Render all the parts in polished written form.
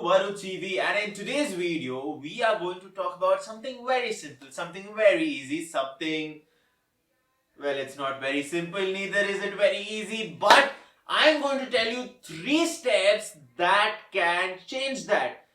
Varu TV, and in today's video we are going to talk about something very simple, something very easy, something, well, it's not very simple, neither is it very easy, but I'm going to tell you 3 steps that can change that.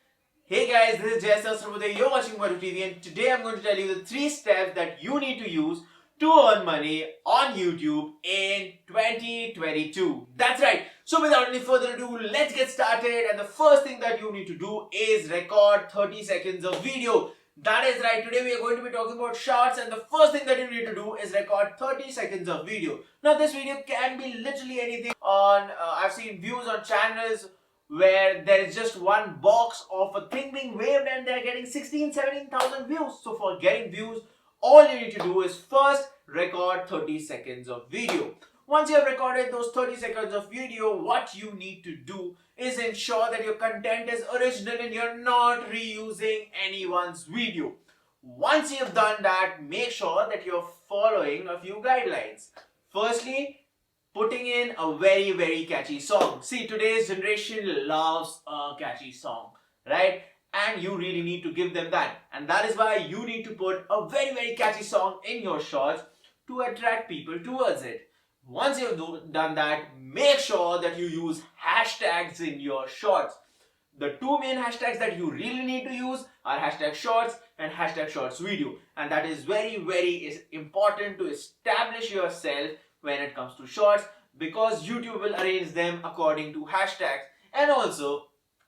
Hey guys, this is Jay Sasrabuddhe, you're watching Varu TV, and today I'm going to tell you the 3 steps that you need to use to earn money on YouTube in 2022. That's right. So without any further ado, let's get started. And the first thing that you need to do is record 30 seconds of video. That is right. Today we are going to be talking about shorts, and the first thing that you need to do is record 30 seconds of video. Now this video can be literally anything. I've seen views on channels where there is just one box of a thing being waved and they're getting 17,000 views. So for getting views, all you need to do is first record 30 seconds of video. Once you have recorded those 30 seconds of video, what you need to do is ensure that your content is original and you're not reusing anyone's video. Once you have done that, make sure that you're following a few guidelines. Firstly, putting in a very catchy song. See, today's generation loves a catchy song, right? And you really need to give them that, and that is why you need to put a very catchy song in your shorts to attract people towards it. Once you've done that, make sure that you use hashtags in your shorts. The 2 main hashtags that you really need to use are hashtag shorts and hashtag shorts video, and that is very important to establish yourself when it comes to shorts, because YouTube will arrange them according to hashtags, and also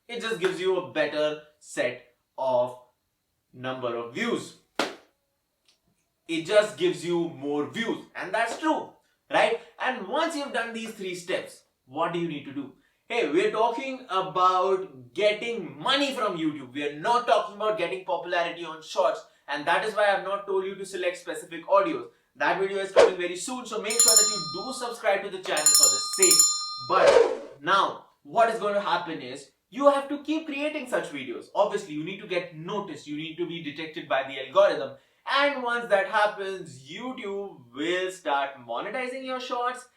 it just gives you a better set of number of views. It just gives you more views, and that's true, right? And once you've done these 3 steps, what do you need to do? Hey, we're talking about getting money from YouTube. We are not talking about getting popularity on shorts, and that is why I've not told you to select specific audios. That video is coming very soon, so make sure that you do subscribe to the channel for the sake. But now, what is going to happen is, you have to keep creating such videos. Obviously, you need to get noticed. You need to be detected by the algorithm. And once that happens, YouTube will start monetizing your shorts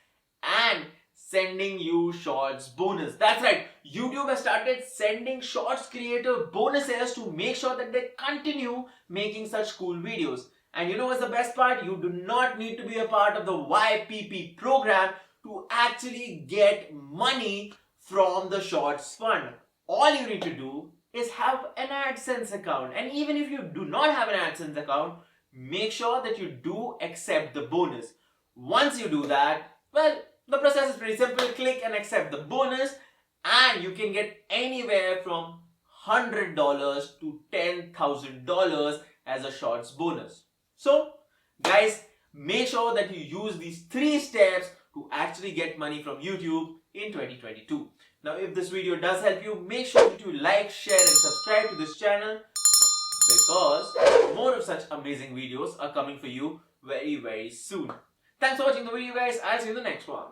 and sending you shorts bonus. That's right. YouTube has started sending shorts creator bonuses to make sure that they continue making such cool videos. And you know what's the best part? You do not need to be a part of the YPP program to actually get money from the shorts fund. All you need to do is have an AdSense account, and even if you do not have an AdSense account, make sure that you do accept the bonus. Once you do that, well, the process is pretty simple. Click and accept the bonus, and you can get anywhere from $100 to $10,000 as a shorts bonus. So guys, make sure that you use these 3 steps to actually get money from YouTube in 2022. Now, if this video does help you, make sure that you like, share and subscribe to this channel, because more of such amazing videos are coming for you very soon. Thanks for watching the video guys. I'll see you in the next one.